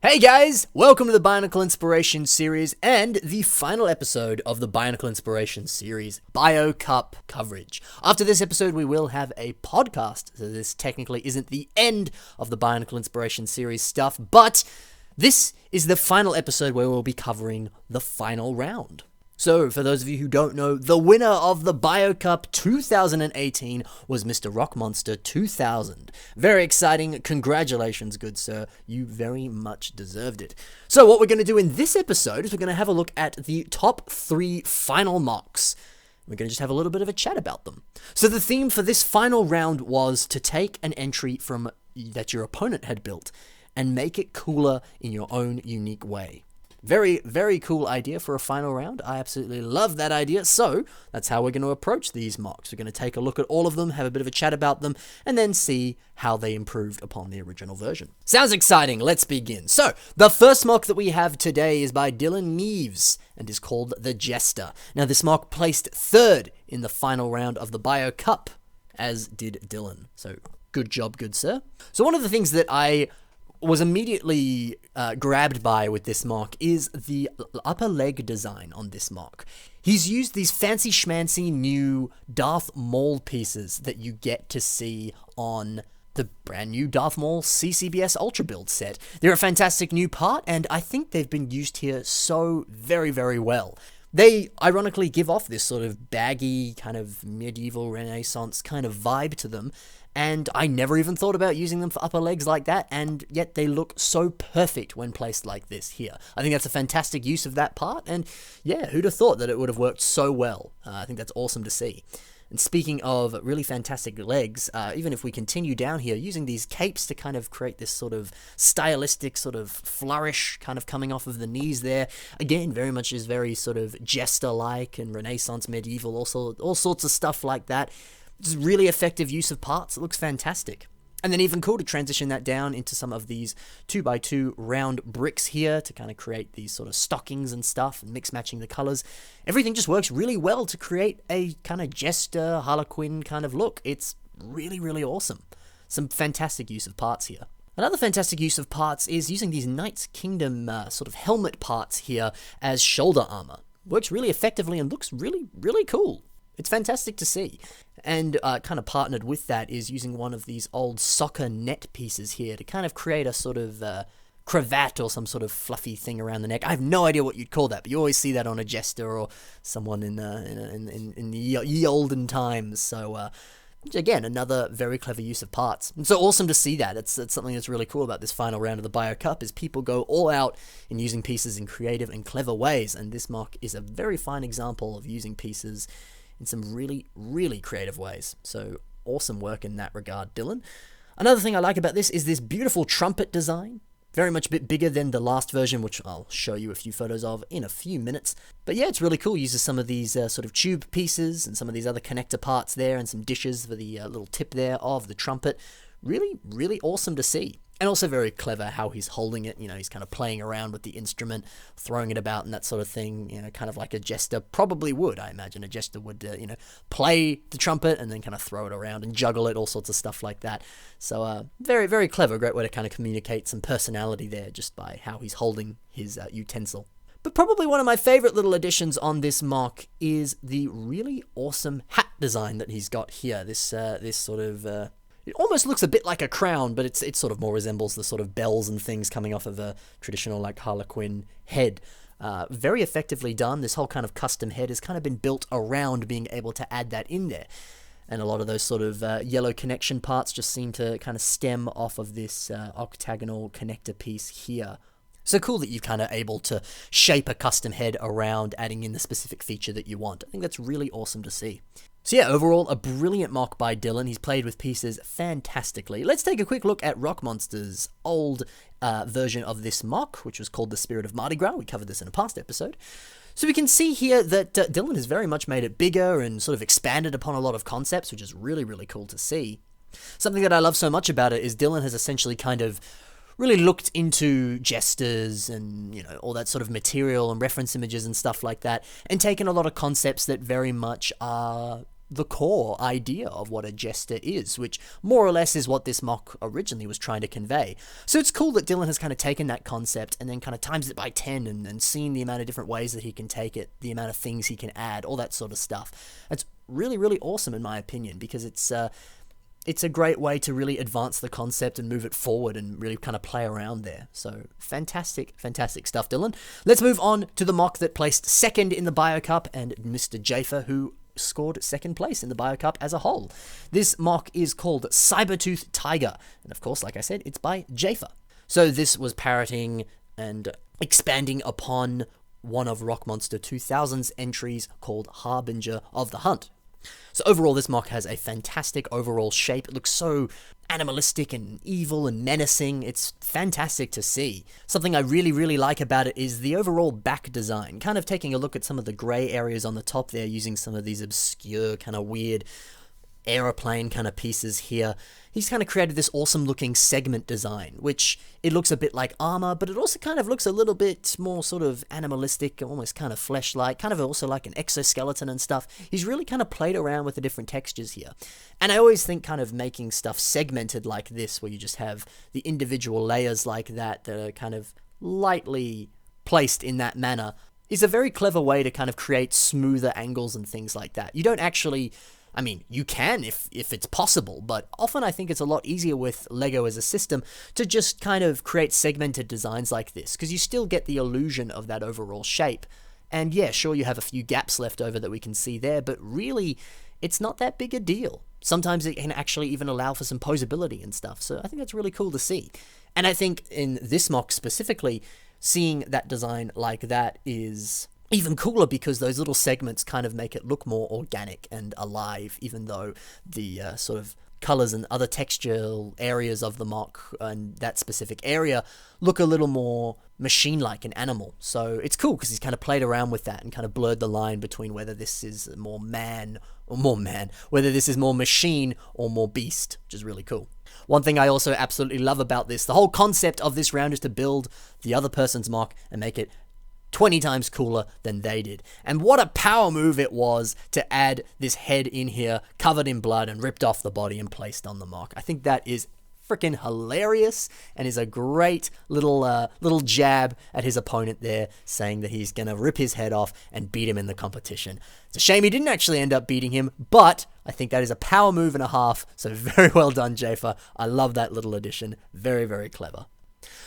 Hey guys, welcome to the Bionicle Inspiration series and the final episode of the Bionicle Inspiration series, Bio Cup coverage. After this episode, we will have a podcast, so this technically isn't the end of the Bionicle Inspiration series stuff, but this is the final episode where we'll be covering the final round. So, for those of you who don't know, the winner of the Bio Cup 2018 was Mr. Rock Monster 2000. Very exciting. Congratulations, good sir. You very much deserved it. So, what we're going to do in this episode is we're going to have a look at the top 3 final mocks. We're going to just have a little bit of a chat about them. So, the theme for this final round was to take an entry from that your opponent had built and make it cooler in your own unique way. Very, very cool idea for a final round. I absolutely love that idea. So that's how we're going to approach these mocks. We're going to take a look at all of them, have a bit of a chat about them, and then see how they improved upon the original version. Sounds exciting. Let's begin. So the first mock that we have today is by Dylan Neves and is called the Jester. Now this mock placed 3rd in the final round of the Bio Cup, as did Dylan. So good job, good sir. So one of the things that I was immediately grabbed by with this mock is the upper leg design on this mock. He's used these fancy schmancy new Darth Maul pieces that you get to see on the brand new Darth Maul CCBS Ultra Build set. They're a fantastic new part, and I think they've been used here so very, very well. They ironically give off this sort of baggy, kind of medieval Renaissance kind of vibe to them, and I never even thought about using them for upper legs like that, and yet they look so perfect when placed like this here. I think that's a fantastic use of that part, and yeah, who'd have thought that it would have worked so well? I think that's awesome to see. And speaking of really fantastic legs, even if we continue down here, using these capes to kind of create this sort of stylistic sort of flourish kind of coming off of the knees there, again, very much is very sort of Jester-like and Renaissance medieval, also all sorts of stuff like that. It's really effective use of parts. It looks fantastic. And then even cool to transition that down into some of these 2x2 round bricks here to kind of create these sort of stockings and stuff and mix matching the colors. Everything just works really well to create a kind of Jester, Harlequin kind of look. It's really, really awesome. Some fantastic use of parts here. Another fantastic use of parts is using these Knights Kingdom sort of helmet parts here as shoulder armor. Works really effectively and looks really, really cool. It's fantastic to see. And kind of partnered with that is using one of these old soccer net pieces here to kind of create a sort of cravat or some sort of fluffy thing around the neck. I have no idea what you'd call that, but you always see that on a Jester or someone in the ye olden times. So again, another very clever use of parts. And so awesome to see that. It's something that's really cool about this final round of the Bio Cup is people go all out in using pieces in creative and clever ways. And this mock is a very fine example of using pieces in some really, really creative ways. So awesome work in that regard, Dylan. Another thing I like about this is this beautiful trumpet design. Very much a bit bigger than the last version, which I'll show you a few photos of in a few minutes. But yeah, it's really cool. Uses some of these sort of tube pieces and some of these other connector parts there and some dishes for the little tip there of the trumpet. Really, really awesome to see. And also very clever how he's holding it. You know, he's kind of playing around with the instrument, throwing it about and that sort of thing. You know, kind of like a Jester probably would. I imagine a Jester would, play the trumpet and then kind of throw it around and juggle it, all sorts of stuff like that. So very, very clever. Great way to kind of communicate some personality there just by how he's holding his utensil. But probably one of my favorite little additions on this mock is the really awesome hat design that he's got here. This sort of... It almost looks a bit like a crown, but it sort of more resembles the sort of bells and things coming off of a traditional like Harlequin head. Very effectively done. This whole kind of custom head has kind of been built around being able to add that in there. And a lot of those sort of yellow connection parts just seem to kind of stem off of this octagonal connector piece here. So cool that you're kind of able to shape a custom head around adding in the specific feature that you want. I think that's really awesome to see. So yeah, overall, a brilliant mock by Dylan. He's played with pieces fantastically. Let's take a quick look at Rock Monster's old version of this mock, which was called The Spirit of Mardi Gras. We covered this in a past episode. So we can see here that Dylan has very much made it bigger and sort of expanded upon a lot of concepts, which is really, really cool to see. Something that I love so much about it is Dylan has essentially kind of really looked into Jesters and, you know, all that sort of material and reference images and stuff like that, and taken a lot of concepts that very much are the core idea of what a jester is, which more or less is what this mock originally was trying to convey. So it's cool that Dylan has kind of taken that concept and then kind of times it by 10 and seen the amount of different ways that he can take it, the amount of things he can add, all that sort of stuff. It's really, really awesome in my opinion, because it's a great way to really advance the concept and move it forward and really kind of play around there. So fantastic, fantastic stuff, Dylan. Let's move on to the mock that placed second in the BioCup and Mr. Jafer, who scored second place in the BioCup as a whole. This mock is called Cybertooth Tiger, and of course, like I said, it's by Jafer. So this was parroting and expanding upon one of Rock Monster 2000's entries called Harbinger of the Hunt. So overall, this mock has a fantastic overall shape. It looks so animalistic and evil and menacing. It's fantastic to see. Something I really, really like about it is the overall back design. Kind of taking a look at some of the grey areas on the top there, using some of these obscure, kind of weird aeroplane kind of pieces here. He's kind of created this awesome looking segment design, which it looks a bit like armor, but it also kind of looks a little bit more sort of animalistic, almost kind of flesh-like, kind of also like an exoskeleton and stuff. He's really kind of played around with the different textures here. And I always think kind of making stuff segmented like this, where you just have the individual layers like that are kind of lightly placed in that manner, is a very clever way to kind of create smoother angles and things like that. You don't actually... I mean, you can if it's possible, but often I think it's a lot easier with LEGO as a system to just kind of create segmented designs like this, because you still get the illusion of that overall shape. And yeah, sure, you have a few gaps left over that we can see there, but really, it's not that big a deal. Sometimes it can actually even allow for some posability and stuff, so I think that's really cool to see. And I think in this mock specifically, seeing that design like that is even cooler, because those little segments kind of make it look more organic and alive, even though the sort of colors and other textural areas of the mock and that specific area look a little more machine-like and animal. So it's cool because he's kind of played around with that and kind of blurred the line between whether this is more man, whether this is more machine or more beast, which is really cool. One thing I also absolutely love about this, the whole concept of this round is to build the other person's mock and make it 20 times cooler than they did. And what a power move it was to add this head in here, covered in blood and ripped off the body and placed on the mock. I think that is freaking hilarious and is a great little jab at his opponent there, saying that he's gonna rip his head off and beat him in the competition. It's a shame he didn't actually end up beating him, but I think that is a power move and a half, so very well done, Jafer. I love that little addition. Very, very clever.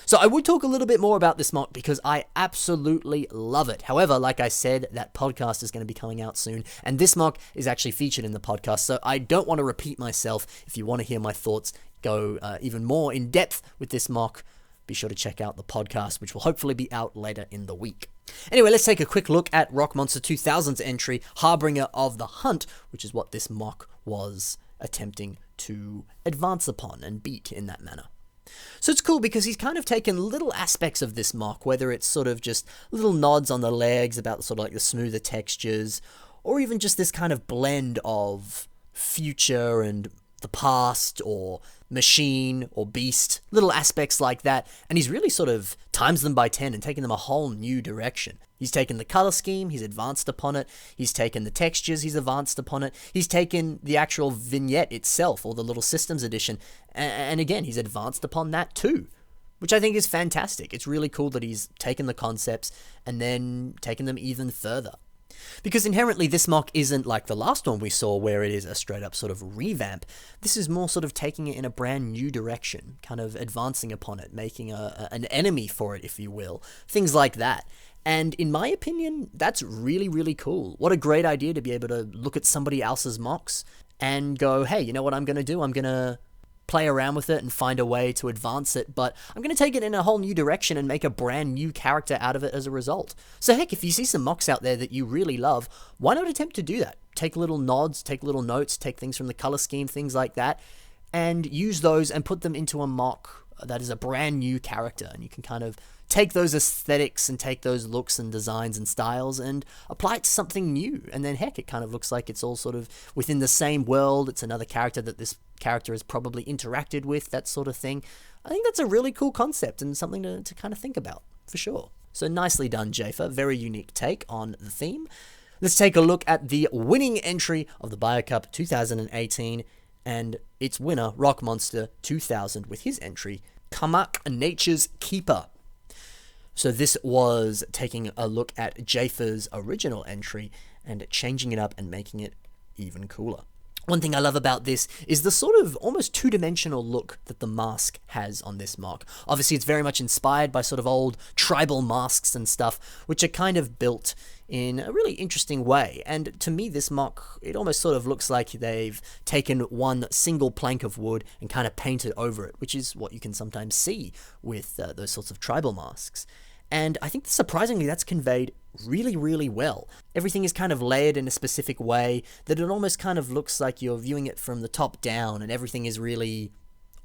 So I would talk a little bit more about this mock because I absolutely love it. However, like I said, that podcast is going to be coming out soon, and this mock is actually featured in the podcast, so I don't want to repeat myself. If you want to hear my thoughts go even more in depth with this mock, be sure to check out the podcast, which will hopefully be out later in the week. Anyway, let's take a quick look at Rock Monster 2000's entry, Harbinger of the Hunt, which is what this mock was attempting to advance upon and beat in that manner. So it's cool because he's kind of taken little aspects of this mock, whether it's sort of just little nods on the legs about sort of like the smoother textures, or even just this kind of blend of future and the past, or machine, or beast, little aspects like that, and he's really sort of times them by 10 and taken them a whole new direction. He's taken the color scheme, he's advanced upon it, he's taken the textures, he's advanced upon it, he's taken the actual vignette itself, or the little systems edition, and again, he's advanced upon that too, which I think is fantastic. It's really cool that he's taken the concepts and then taken them even further. Because inherently this mock isn't like the last one we saw where it is a straight up sort of revamp. This is more sort of taking it in a brand new direction, kind of advancing upon it, making an enemy for it, if you will. Things like that. And in my opinion, that's really, really cool. What a great idea to be able to look at somebody else's mocks and go, hey, you know what I'm going to do? I'm going to play around with it and find a way to advance it, but I'm going to take it in a whole new direction and make a brand new character out of it as a result. So heck, if you see some mocks out there that you really love, why not attempt to do that? Take little nods, take little notes, take things from the color scheme, things like that, and use those and put them into a mock that is a brand new character, and you can kind of take those aesthetics and take those looks and designs and styles and apply it to something new. And then heck, it kind of looks like it's all sort of within the same world. It's another character that this character has probably interacted with, that sort of thing. I think that's a really cool concept and something to kind of think about, for sure. So nicely done, Jafer. Very unique take on the theme. Let's take a look at the winning entry of the BioCup 2018 and its winner, Rock Monster 2000, with his entry, Kamak Nature's Keeper. So this was taking a look at Jafer's original entry and changing it up and making it even cooler. One thing I love about this is the sort of almost two-dimensional look that the mask has on this mock. Obviously, it's very much inspired by sort of old tribal masks and stuff, which are kind of built in a really interesting way. And to me, this mock, it almost sort of looks like they've taken one single plank of wood and kind of painted over it, which is what you can sometimes see with those sorts of tribal masks. And I think surprisingly that's conveyed really, really well. Everything is kind of layered in a specific way that it almost kind of looks like you're viewing it from the top down and everything is really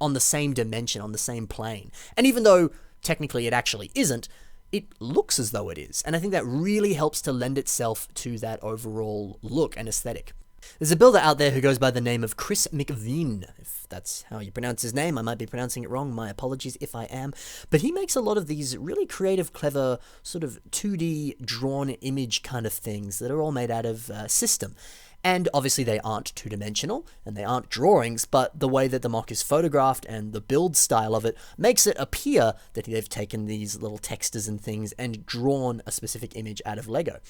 on the same dimension, on the same plane. And even though technically it actually isn't, it looks as though it is. And I think that really helps to lend itself to that overall look and aesthetic. There's a builder out there who goes by the name of Chris Mcvean, if that's how you pronounce his name. I might be pronouncing it wrong, my apologies if I am. But he makes a lot of these really creative, clever, sort of 2D drawn image kind of things that are all made out of system. And obviously they aren't two-dimensional, and they aren't drawings, but the way that the mock is photographed and the build style of it makes it appear that they've taken these little textures and things and drawn a specific image out of Lego.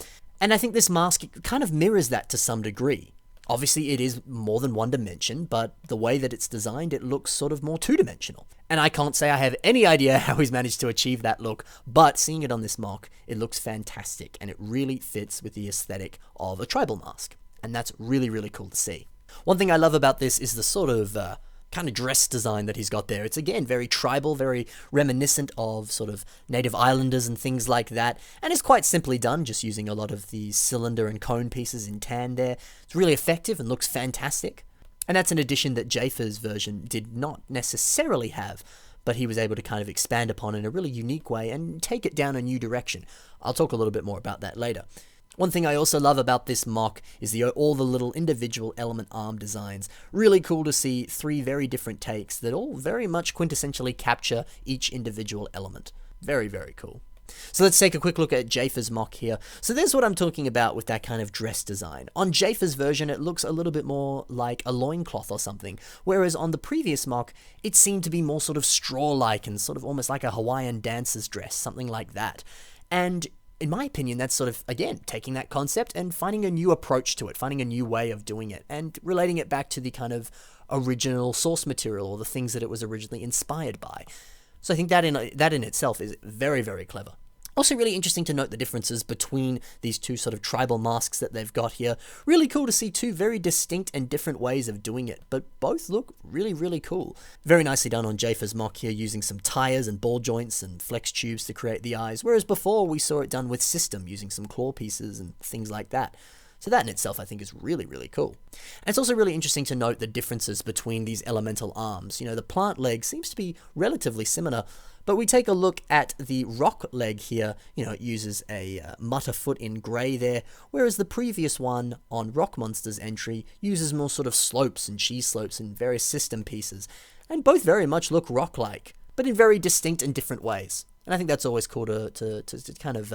And I think this mask kind of mirrors that to some degree. Obviously, it is more than one dimension, but the way that it's designed, it looks sort of more two-dimensional. And I can't say I have any idea how he's managed to achieve that look, but seeing it on this mock, it looks fantastic, and it really fits with the aesthetic of a tribal mask. And that's really, really cool to see. One thing I love about this is the sort of kind of dress design that he's got there. It's again very tribal, very reminiscent of sort of native islanders and things like that, and it's quite simply done, just using a lot of the cylinder and cone pieces in tan there. It's really effective and looks fantastic, and that's an addition that Jafer's version did not necessarily have, but he was able to kind of expand upon in a really unique way and take it down a new direction. I'll talk a little bit more about that later. One thing I also love about this mock is all the little individual element arm designs. Really cool to see three very different takes that all very much quintessentially capture each individual element. Very, very cool. So let's take a quick look at Jafer's mock here. So there's what I'm talking about with that kind of dress design. On Jafer's version, it looks a little bit more like a loincloth or something, whereas on the previous mock, it seemed to be more sort of straw-like and sort of almost like a Hawaiian dancer's dress, something like that. And in my opinion, that's sort of, again, taking that concept and finding a new approach to it, finding a new way of doing it, and relating it back to the kind of original source material or the things that it was originally inspired by. So I think that in itself is very, very clever. Also really interesting to note the differences between these two sort of tribal masks that they've got here. Really cool to see two very distinct and different ways of doing it, but both look really, really cool. Very nicely done on Jafer's mock here, using some tires and ball joints and flex tubes to create the eyes, whereas before we saw it done with system, using some claw pieces and things like that. So that in itself I think is really, really cool. And it's also really interesting to note the differences between these elemental arms. You know, the plant leg seems to be relatively similar, but we take a look at the rock leg here. You know, it uses a mutter foot in grey there, whereas the previous one on Rock Monster's entry uses more sort of slopes and cheese slopes and various system pieces. And both very much look rock-like, but in very distinct and different ways. And I think that's always cool to kind of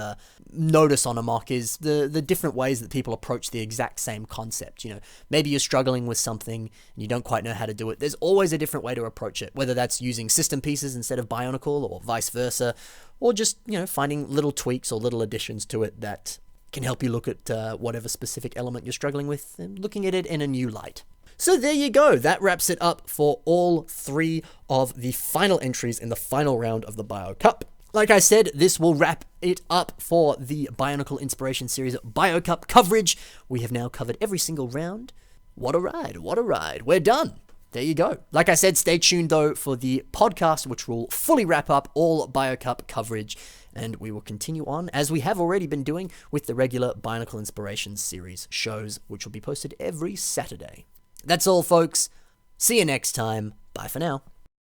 notice on a mock, is the different ways that people approach the exact same concept. You know, maybe you're struggling with something and you don't quite know how to do it. There's always a different way to approach it, whether that's using system pieces instead of Bionicle or vice versa, or just, you know, finding little tweaks or little additions to it that can help you look at whatever specific element you're struggling with and looking at it in a new light. So there you go, that wraps it up for all three of the final entries in the final round of the BioCup. Like I said, this will wrap it up for the Bionicle Inspiration Series BioCup coverage. We have now covered every single round. What a ride, what a ride. We're done. There you go. Like I said, stay tuned though for the podcast, which will fully wrap up all BioCup coverage. And we will continue on, as we have already been doing, with the regular Bionicle Inspiration Series shows, which will be posted every Saturday. That's all, folks. See you next time. Bye for now.